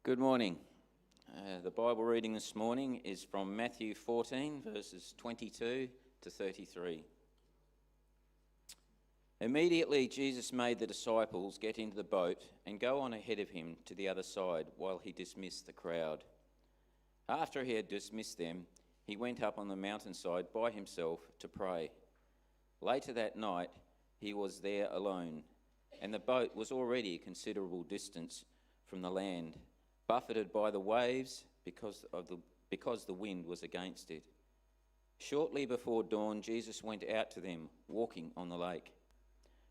Good morning. The Bible reading this morning is from Matthew 14, verses 22 to 33. Immediately Jesus made the disciples get into the boat and go on ahead of him to the other side while he dismissed the crowd. After he had dismissed them, he went up on the mountainside by himself to pray. Later that night he was there alone, and the boat was already a considerable distance from the land, buffeted by the waves because the wind was against it. Shortly before dawn, Jesus went out to them, walking on the lake.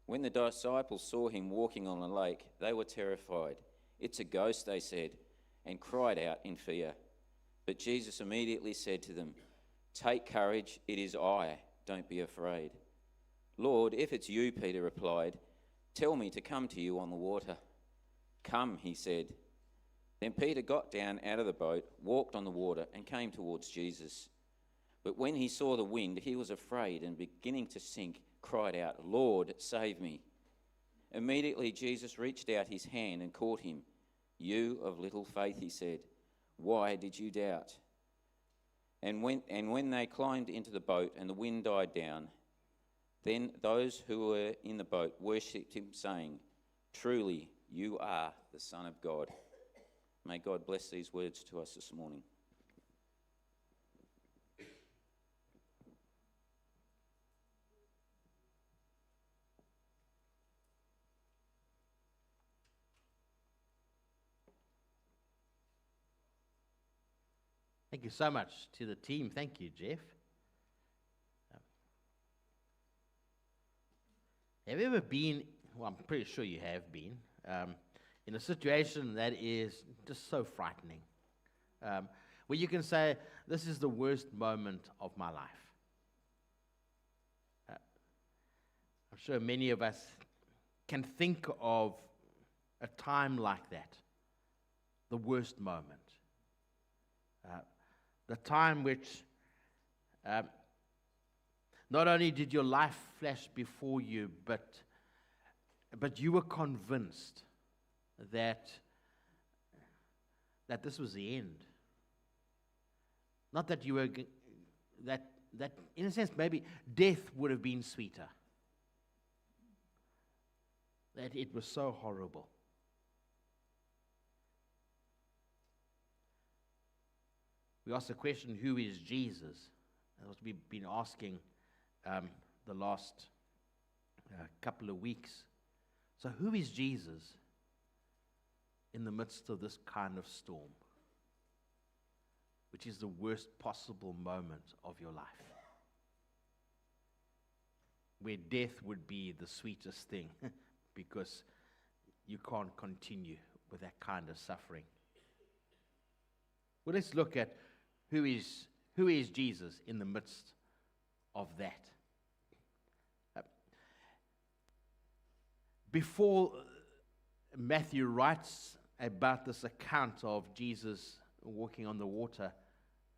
When the disciples saw him walking on the lake, they were terrified. "It's a ghost," they said, and cried out in fear. But Jesus immediately said to them, "Take courage, it is I, don't be afraid." "Lord, if it's you," Peter replied, "tell me to come to you on the water." "Come," he said. Then Peter got down out of the boat, walked on the water, and came towards Jesus. But when he saw the wind, he was afraid, and beginning to sink, cried out, "Lord, save me." Immediately Jesus reached out his hand and caught him. "You of little faith," he said, "why did you doubt?" And when they climbed into the boat and the wind died down, then those who were in the boat worshipped him, saying, "Truly, you are the Son of God." May God bless these words to us this morning. Thank you so much to the team. Thank you, Jeff. Have you ever been, well, I'm pretty sure you have been, in a situation that is just so frightening, where you can say, this is the worst moment of my life? I'm sure many of us can think of a time like that, the worst moment. The time which not only did your life flash before you, but you were convinced that this was the end. Not that you were that in a sense maybe death would have been sweeter. That it was so horrible. We asked the question, who is Jesus? And what we've been asking the last couple of weeks. So who is Jesus in the midst of this kind of storm, which is the worst possible moment of your life, where death would be the sweetest thing because you can't continue with that kind of suffering? Well, let's look at who is Jesus in the midst of that. Before Matthew writes about this account of Jesus walking on the water,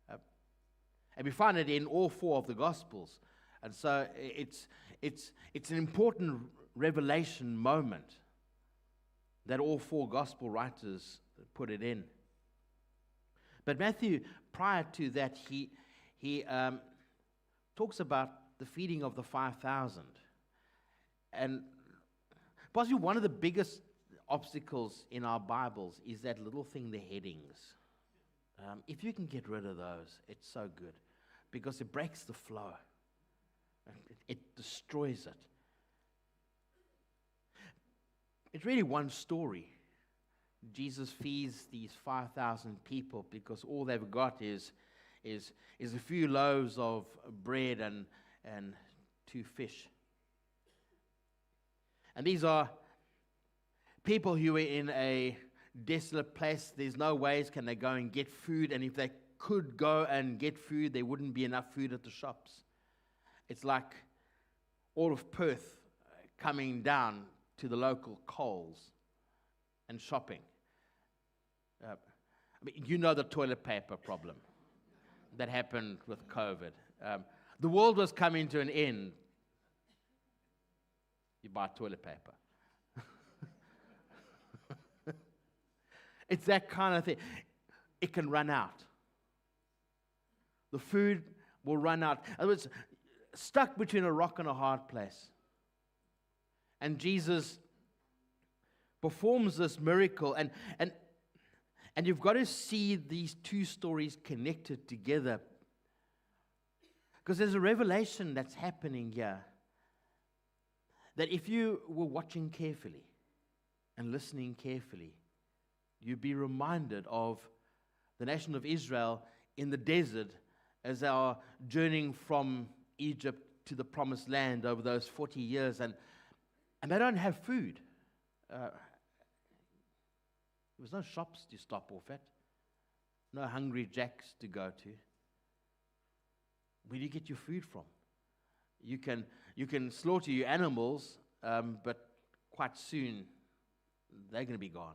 and we find it in all four of the Gospels, and so it's an important revelation moment that all four Gospel writers put it in. But Matthew, prior to that, he talks about the feeding of the 5,000. And possibly one of the biggest obstacles in our Bibles is that little thing, the headings. If you can get rid of those, it's so good, because it breaks the flow. It destroys it. It's really one story. Jesus feeds these 5,000 people because all they've got is a few loaves of bread and 2 fish. And these are people who are in a desolate place. There's no ways can they go and get food, and if they could go and get food, there wouldn't be enough food at the shops. It's like all of Perth coming down to the local Coles and shopping. You know the toilet paper problem that happened with COVID. The world was coming to an end. You buy toilet paper. It's that kind of thing. It can run out. The food will run out. In other words, stuck between a rock and a hard place. And Jesus performs this miracle. And you've got to see these two stories connected together. Because there's a revelation that's happening here. That if you were watching carefully and listening carefully, you'd be reminded of the nation of Israel in the desert as they are journeying from Egypt to the promised land over those 40 years. And they don't have food. There was no shops to stop off at. No Hungry Jacks to go to. Where do you get your food from? You can slaughter your animals, but quite soon they're going to be gone.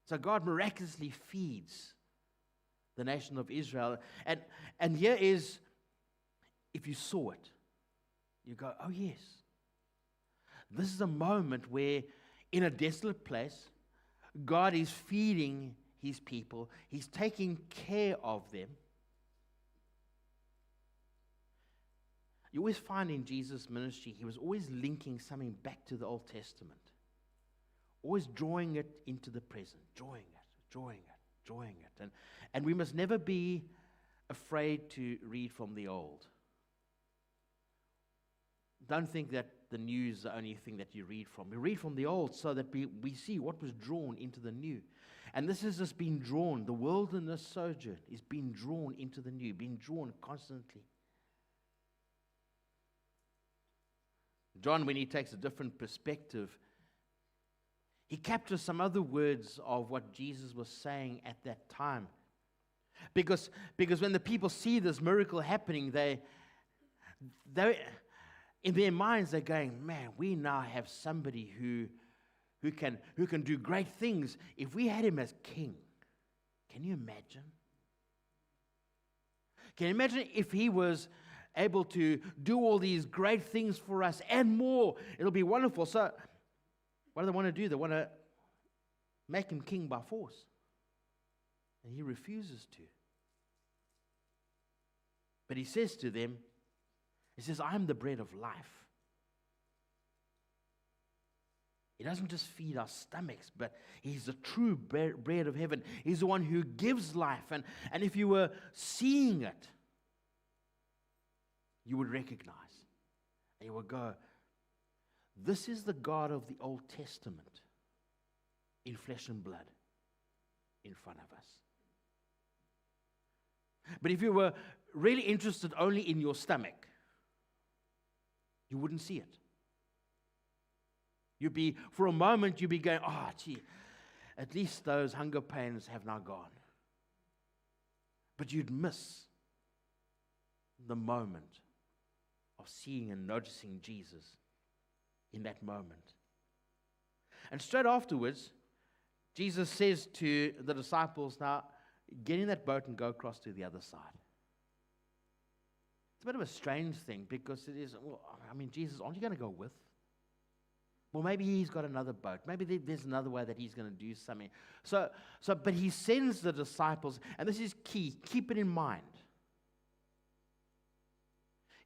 So God miraculously feeds the nation of Israel. And here is, if you saw it, you go, oh yes. This is a moment where in a desolate place, God is feeding his people. He's taking care of them. You always find in Jesus' ministry, he was always linking something back to the Old Testament. Always drawing it into the present. Drawing it. And we must never be afraid to read from the old. Don't think that the new is the only thing that you read from. We read from the old so that we see what was drawn into the new. And this has just been drawn. The wilderness sojourn is being drawn into the new, being drawn constantly. John, when he takes a different perspective, he captures some other words of what Jesus was saying at that time. Because when the people see this miracle happening, they in their minds they're going, man, we now have somebody who can do great things. If we had him as king, can you imagine? Can you imagine if he was able to do all these great things for us and more? It'll be wonderful. So what do they want to do? They want to make him king by force. And he refuses to. But he says to them, he says, I am the bread of life. He doesn't just feed our stomachs, but he's the true bread of heaven. He's the one who gives life. And if you were seeing it, you would recognize. And you would go, this is the God of the Old Testament in flesh and blood in front of us. But if you were really interested only in your stomach, you wouldn't see it. For a moment, you'd be going, oh, gee, at least those hunger pains have now gone. But you'd miss the moment of seeing and noticing Jesus in that moment. And straight afterwards, Jesus says to the disciples, now, get in that boat and go across to the other side. It's a bit of a strange thing because it is, well, I mean, Jesus, aren't you going to go with? Well, maybe he's got another boat. Maybe there's another way that he's going to do something. But he sends the disciples, and this is key, keep it in mind.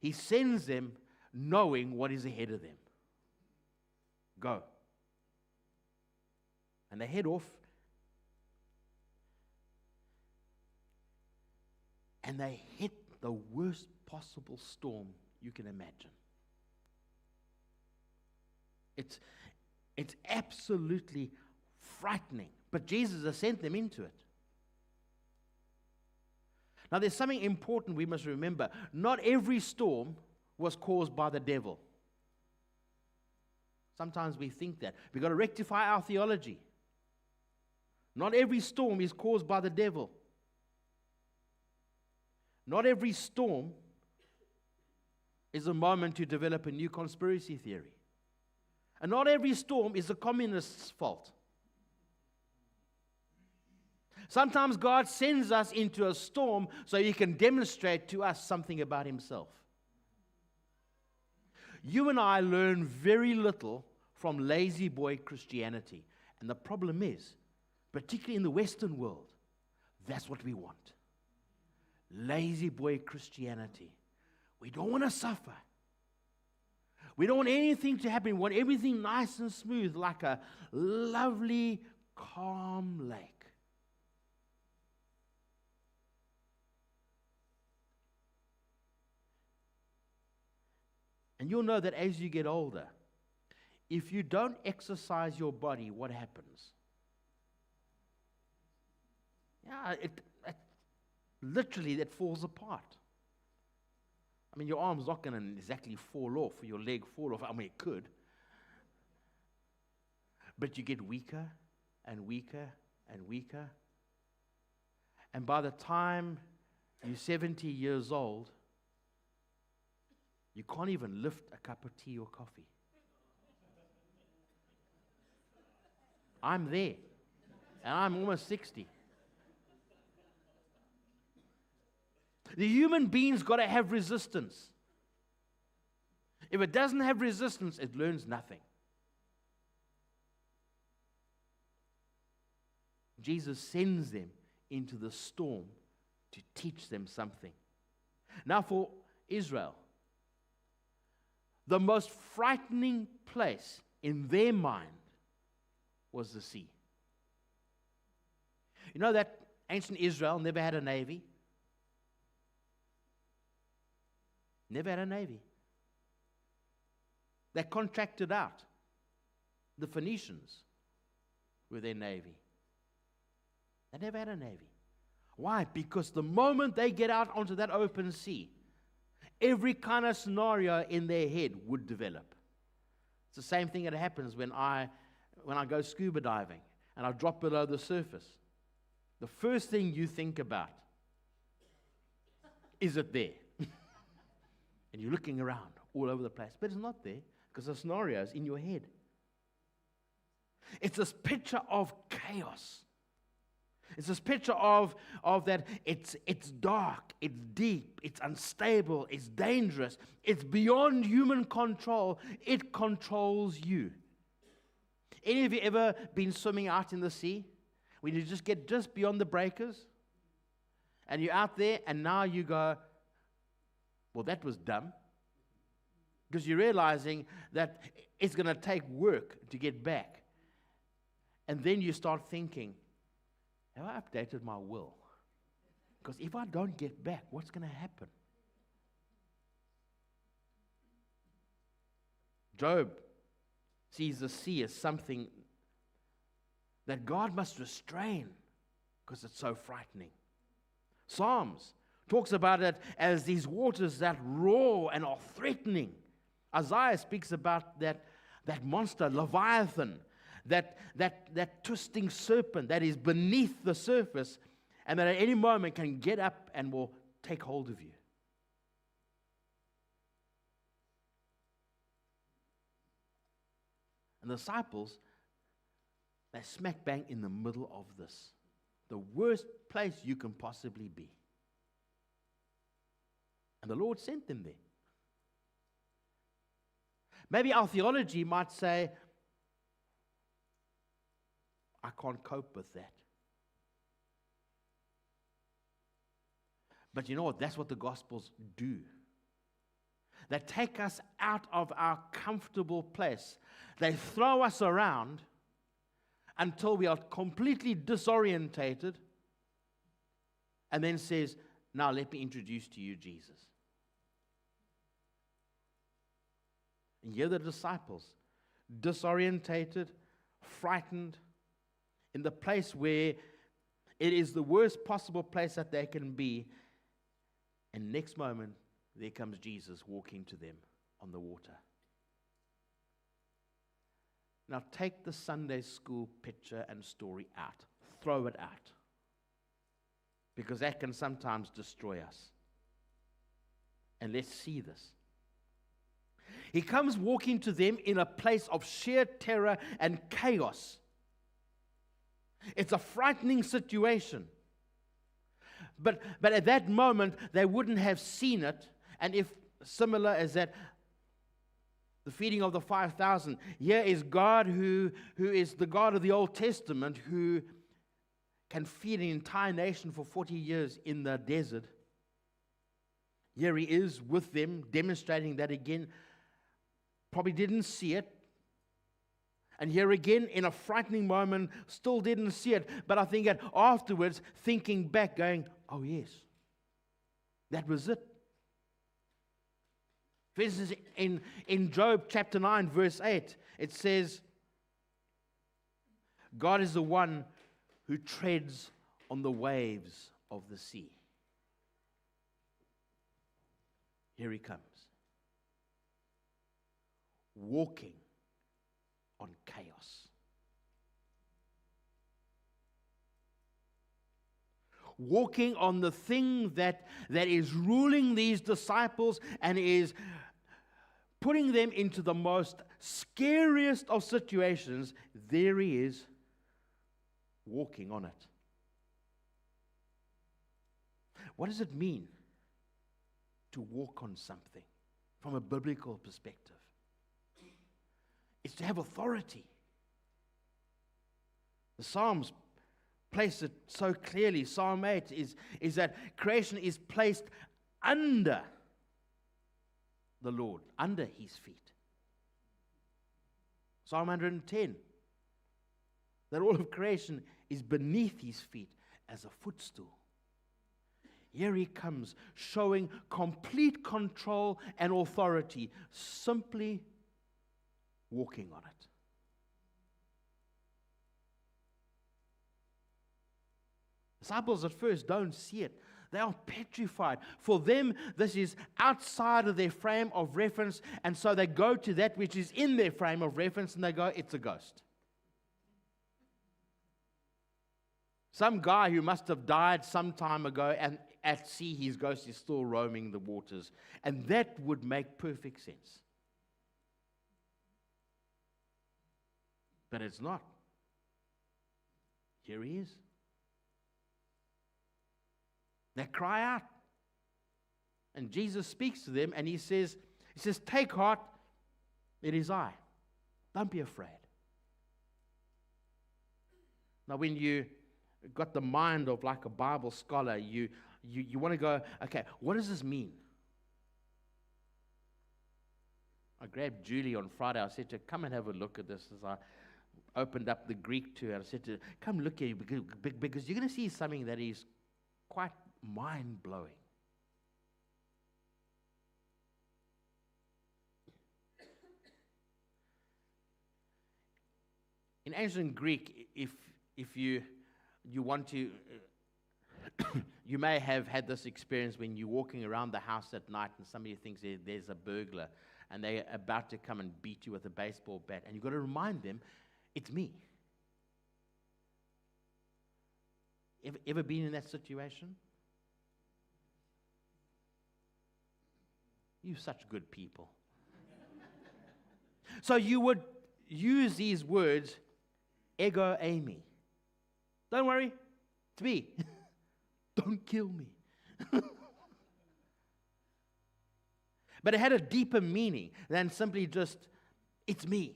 He sends them knowing what is ahead of them. Go. And they head off. And they hit the worst possible storm you can imagine. It's absolutely frightening. But Jesus has sent them into it. Now there's something important we must remember. Not every storm was caused by the devil. Sometimes we think that. We've got to rectify our theology. Not every storm is caused by the devil. Not every storm is a moment to develop a new conspiracy theory. And not every storm is the communist's fault. Sometimes God sends us into a storm so he can demonstrate to us something about himself. You and I learn very little from lazy boy Christianity. And the problem is, particularly in the Western world, that's what we want. Lazy boy Christianity. We don't want to suffer. We don't want anything to happen. We want everything nice and smooth, like a lovely, calm lake. And you'll know that as you get older, if you don't exercise your body, what happens? Yeah, literally that falls apart. I mean, your arm's not going to exactly fall off, or your leg fall off. I mean, it could. But you get weaker and weaker and weaker. And by the time you're 70 years old, you can't even lift a cup of tea or coffee. I'm there. And I'm almost 60. The human being's got to have resistance. If it doesn't have resistance, it learns nothing. Jesus sends them into the storm to teach them something. Now for Israel, the most frightening place in their mind was the sea. You know that ancient Israel never had a navy? Never had a navy. They contracted out the Phoenicians with their navy. They never had a navy. Why? Because the moment they get out onto that open sea, every kind of scenario in their head would develop. It's the same thing that happens when I go scuba diving and I drop below the surface. The first thing you think about, is it there? And you're looking around all over the place. But it's not there because the scenario is in your head. It's this picture of chaos. It's this picture of that it's dark, it's deep, it's unstable, it's dangerous, it's beyond human control. It controls you. Any of you ever been swimming out in the sea? When you just get just beyond the breakers? And you're out there and now you go, well, that was dumb. Because you're realizing that it's going to take work to get back. And then you start thinking, have I updated my will? Because if I don't get back, what's going to happen? Job sees the sea as something that God must restrain because it's so frightening. Psalms talks about it as these waters that roar and are threatening. Isaiah speaks about that monster, Leviathan, that twisting serpent that is beneath the surface and that at any moment can get up and will take hold of you. And the disciples, they're smack bang in the middle of this. The worst place you can possibly be. And the Lord sent them there. Maybe our theology might say, I can't cope with that. But you know what? That's what the Gospels do. They take us out of our comfortable place. They throw us around until we are completely disorientated, and then says, now let me introduce to you Jesus. And here the disciples, disorientated, frightened, in the place where it is the worst possible place that they can be. And next moment, there comes Jesus walking to them on the water. Now take the Sunday school picture and story out. Throw it out. Because that can sometimes destroy us. And let's see this. He comes walking to them in a place of sheer terror and chaos. It's a frightening situation. But at that moment, they wouldn't have seen it. And if similar as that, the feeding of the 5,000, here is God who is the God of the Old Testament, who can feed an entire nation for 40 years in the desert. Here he is with them, demonstrating that again. Probably didn't see it. And here again, in a frightening moment, still didn't see it. But I think that afterwards, thinking back, going, oh yes, that was it. For instance, in Job chapter 9, verse 8, it says, God is the one who treads on the waves of the sea. Here he comes, walking on chaos. Walking on the thing that is ruling these disciples and is putting them into the most scariest of situations. There he is, walking on it. What does it mean to walk on something from a biblical perspective? It's to have authority. The Psalms place it so clearly. Psalm 8 is that creation is placed under the Lord, under his feet. Psalm 110, that all of creation is beneath his feet as a footstool. Here he comes, showing complete control and authority, simply walking on it. Disciples at first don't see it. They are petrified. For them, this is outside of their frame of reference, and so they go to that which is in their frame of reference, and they go, it's a ghost. Some guy who must have died some time ago, and at sea his ghost is still roaming the waters. And that would make perfect sense. But it's not. Here he is. They cry out. And Jesus speaks to them and he says, take heart, it is I. Don't be afraid. Now when you got the mind of like a Bible scholar, you want to go, okay, what does this mean? I grabbed Julie on Friday. I said to her, come and have a look at this. As I opened up the Greek to her, I said to her, come look at it, because you're going to see something that is quite mind-blowing. In ancient Greek, if you want to, you may have had this experience when you're walking around the house at night and somebody thinks there's a burglar and they're about to come and beat you with a baseball bat, and you've got to remind them, it's me. Ever been in that situation? You such good people. So you would use these words, ego eimi. Don't worry, it's me. Don't kill me. But it had a deeper meaning than simply just, it's me.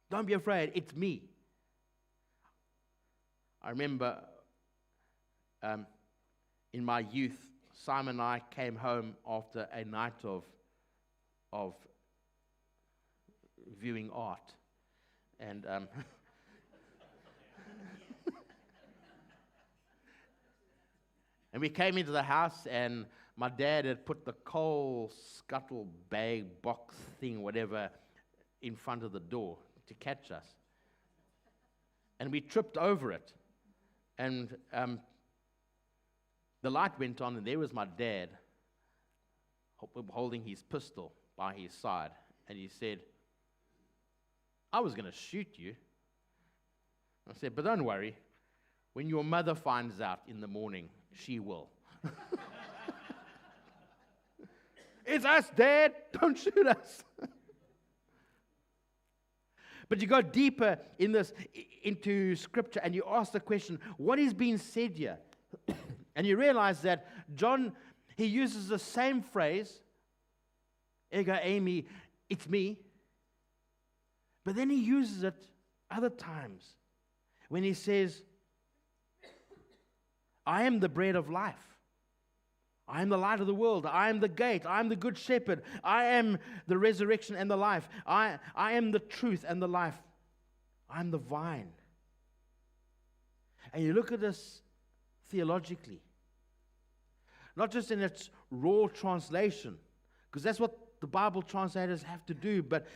Don't be afraid, it's me. I remember in my youth, Simon and I came home after a night of viewing art. And and we came into the house, and my dad had put the coal scuttle bag box thing, whatever, in front of the door to catch us. And we tripped over it. And the light went on, and there was my dad holding his pistol by his side. And he said, I was going to shoot you. I said, but don't worry. When your mother finds out in the morning, she will. It's us, Dad. Don't shoot us. But you go deeper in this, into Scripture, and you ask the question, what is being said here? And you realize that John, he uses the same phrase, ego eimi, it's me. But then he uses it other times when he says, I am the bread of life. I am the light of the world. I am the gate. I am the good shepherd. I am the resurrection and the life. I am the truth and the life. I am the vine. And you look at this theologically, not just in its raw translation, because that's what the Bible translators have to do, but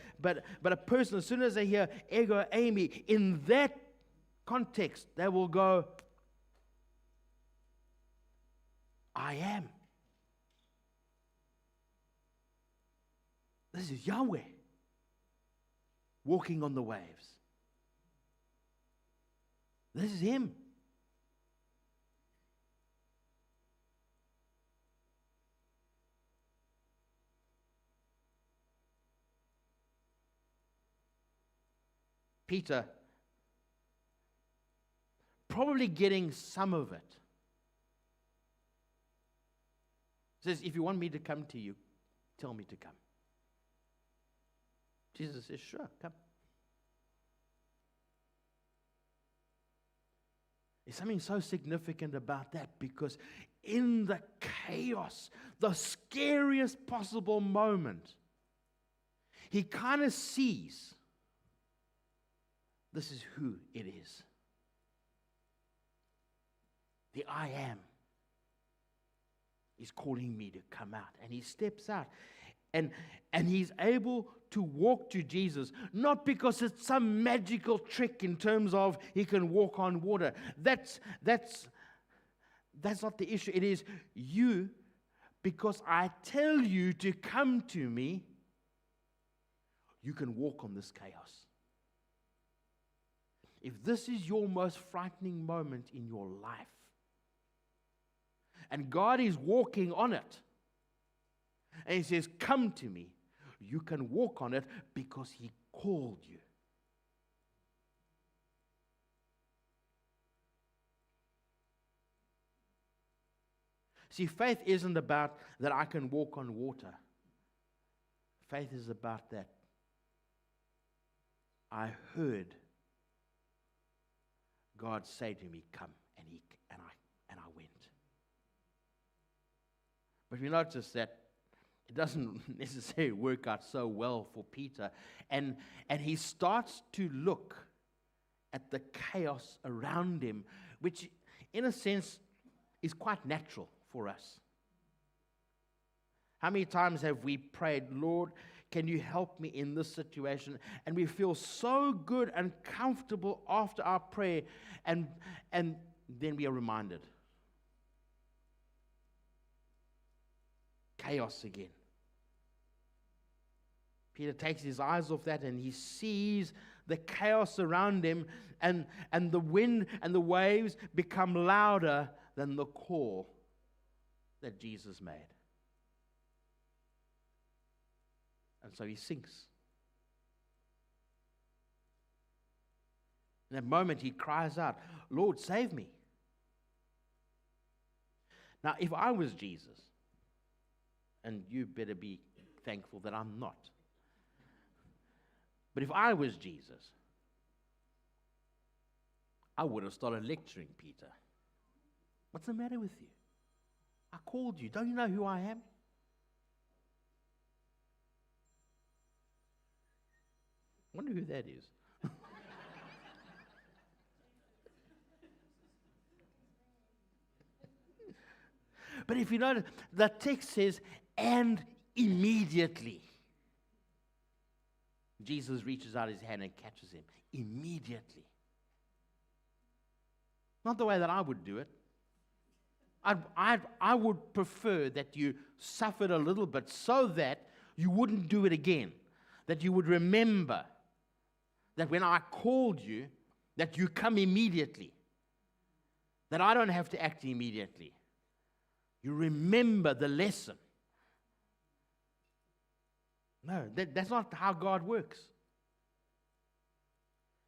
a person, as soon as they hear ego eimi, in that context, they will go, I am. This is Yahweh walking on the waves. This is Him. Peter, probably getting some of it, says, if you want me to come to you, tell me to come. Jesus says, sure, come. There's something so significant about that, because in the chaos, the scariest possible moment, he kind of sees this is who it is. The I am is calling me to come out. And he steps out. And he's able to walk to Jesus, not because it's some magical trick in terms of he can walk on water. That's not the issue. It is you, because I tell you to come to me, you can walk on this chaos. If this is your most frightening moment in your life, and God is walking on it, and He says, come to me, you can walk on it because He called you. See, faith isn't about that I can walk on water. Faith is about that I heard God say to me, come, and I went. But we notice that it doesn't necessarily work out so well for Peter. And he starts to look at the chaos around him, which in a sense is quite natural for us. How many times have we prayed, Lord, can you help me in this situation? And we feel so good and comfortable after our prayer, and then we are reminded. Chaos again. Peter takes his eyes off that and he sees the chaos around him, and the wind and the waves become louder than the call that Jesus made. And so he sinks. In that moment, he cries out, Lord, save me. Now, if I was Jesus, and you better be thankful that I'm not, but if I was Jesus, I would have started lecturing Peter. What's the matter with you? I called you. Don't you know who I am? I wonder who that is. But if you notice, the text says, and immediately. Jesus reaches out his hand and catches him. Immediately. Not the way that I would do it. I would prefer that you suffered a little bit so that you wouldn't do it again. That you would remember that when I called you, that you come immediately. That I don't have to act immediately. You remember the lesson. No, that's not how God works.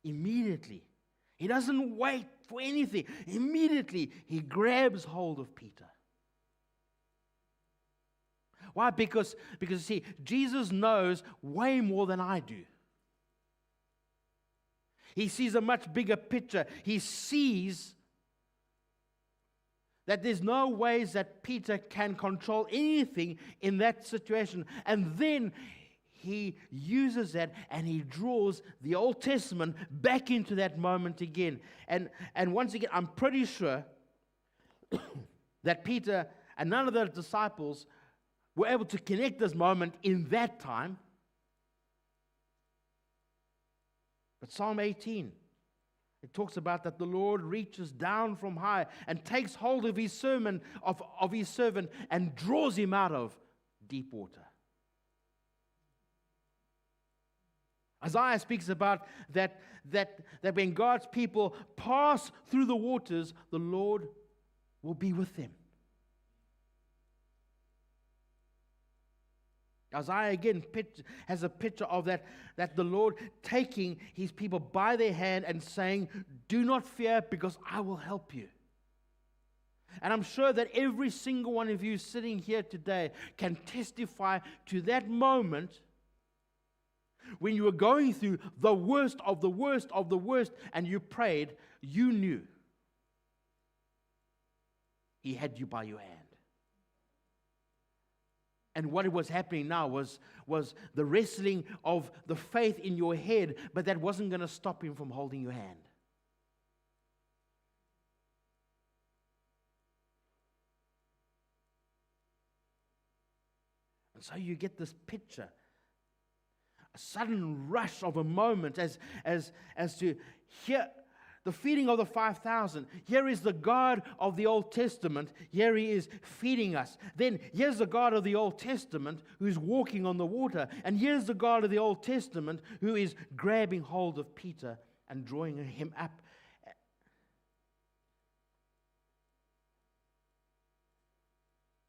Immediately. He doesn't wait for anything. Immediately, he grabs hold of Peter. Why? Because see, Jesus knows way more than I do. He sees a much bigger picture. He sees That there's no ways that Peter can control anything in that situation. And then he uses that and he draws the Old Testament back into that moment again. And once again, I'm pretty sure that Peter and none of the disciples were able to connect this moment in that time. But Psalm 18, it talks about that the Lord reaches down from high and takes hold of his servant and draws him out of deep water. Isaiah speaks about that when God's people pass through the waters, the Lord will be with them. Isaiah again has a picture of that the Lord taking his people by their hand and saying, "Do not fear, because I will help you." And I'm sure that every single one of you sitting here today can testify to that moment when you were going through the worst of the worst of the worst and you prayed, you knew he had you by your hand. And what was happening now was the wrestling of the faith in your head, but that wasn't going to stop him from holding your hand. And so you get this picture, a sudden rush of a moment as to hear the feeding of the 5,000. Here is the God of the Old Testament. Here he is feeding us. Then here's the God of the Old Testament who's walking on the water. And here's the God of the Old Testament who is grabbing hold of Peter and drawing him up.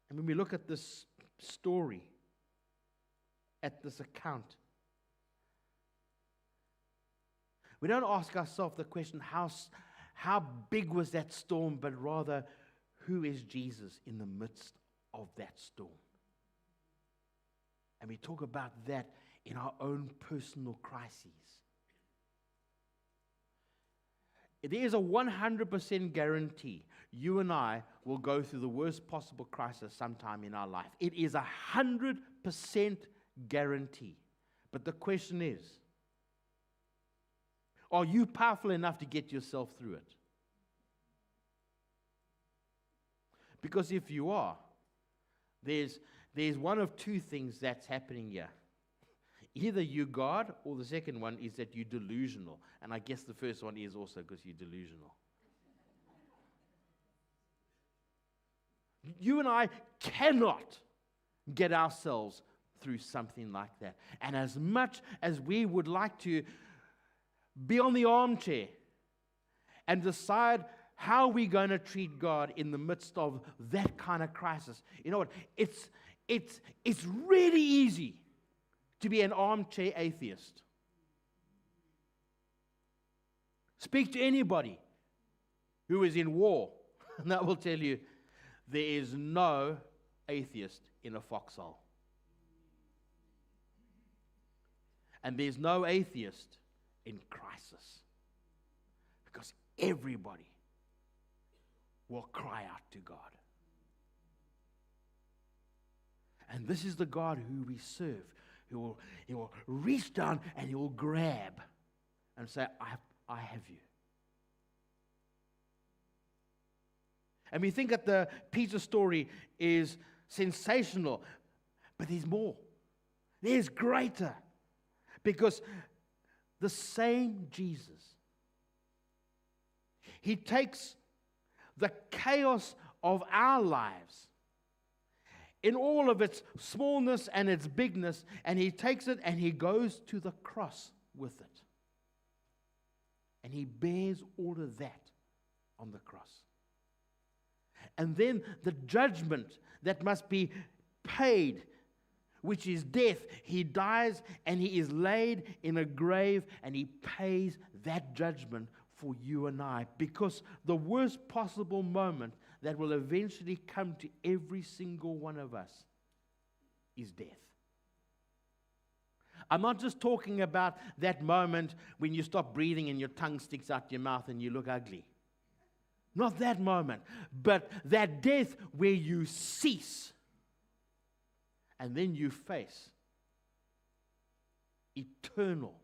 And when we look at this story, at this account, we don't ask ourselves the question, how big was that storm, but rather, who is Jesus in the midst of that storm? And we talk about that in our own personal crises. There is a 100% guarantee you and I will go through the worst possible crisis sometime in our life. It is 100% guarantee. But the question is, are you powerful enough to get yourself through it? Because if you are, there's one of two things that's happening here. Either you God, or the second one is that you're delusional. And I guess the first one is also because you're delusional. You and I cannot get ourselves through something like that. And as much as we would like to be on the armchair and decide how we're going to treat God in the midst of that kind of crisis, you know what? It's really easy to be an armchair atheist. Speak to anybody who is in war, and that will tell you there is no atheist in a foxhole. And there's no atheist in crisis. Because everybody will cry out to God. And this is the God who we serve. He will reach down and he will grab and say, I have you. And we think that the Peter story is sensational, but there's more. There's greater. Because the same Jesus, he takes the chaos of our lives in all of its smallness and its bigness, and he takes it and he goes to the cross with it. And he bears all of that on the cross. And then the judgment that must be paid, which is death, he dies and he is laid in a grave and he pays that judgment for you and I. Because the worst possible moment that will eventually come to every single one of us is death. I'm not just talking about that moment when you stop breathing and your tongue sticks out your mouth and you look ugly. Not that moment, but that death where you cease. And then you face eternal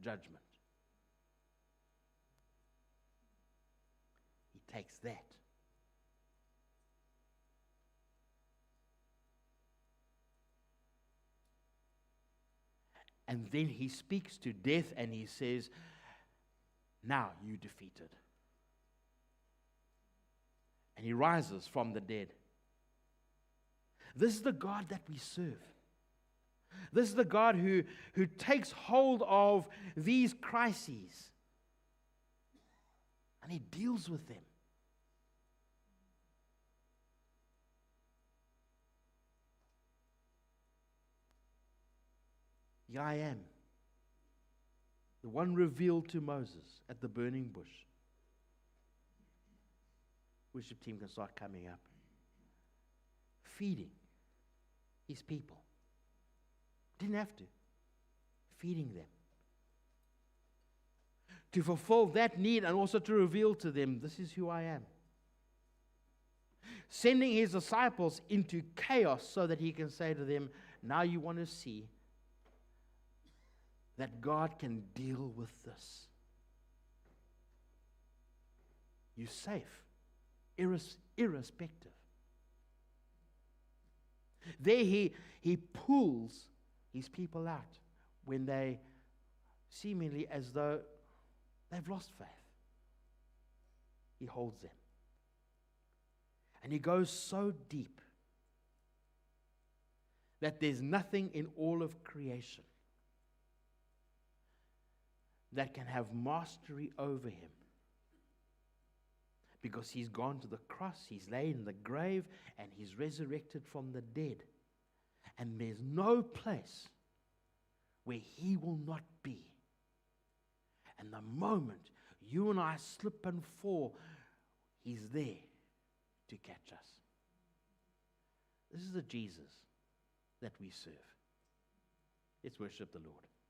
judgment. He takes that. And then he speaks to death and he says, now you defeated. And he rises from the dead. This is the God that we serve. This is the God who takes hold of these crises and he deals with them. Here I am, the one revealed to Moses at the burning bush. Worship team can start coming up. Feeding his people. Didn't have to. Feeding them. To fulfill that need and also to reveal to them, this is who I am. Sending his disciples into chaos so that he can say to them, now you want to see that God can deal with this. You're safe, irrespective. There he pulls his people out when they seemingly as though they've lost faith. He holds them. And he goes so deep that there's nothing in all of creation that can have mastery over him. Because he's gone to the cross, he's laid in the grave, and he's resurrected from the dead. And there's no place where he will not be. And the moment you and I slip and fall, he's there to catch us. This is the Jesus that we serve. Let's worship the Lord.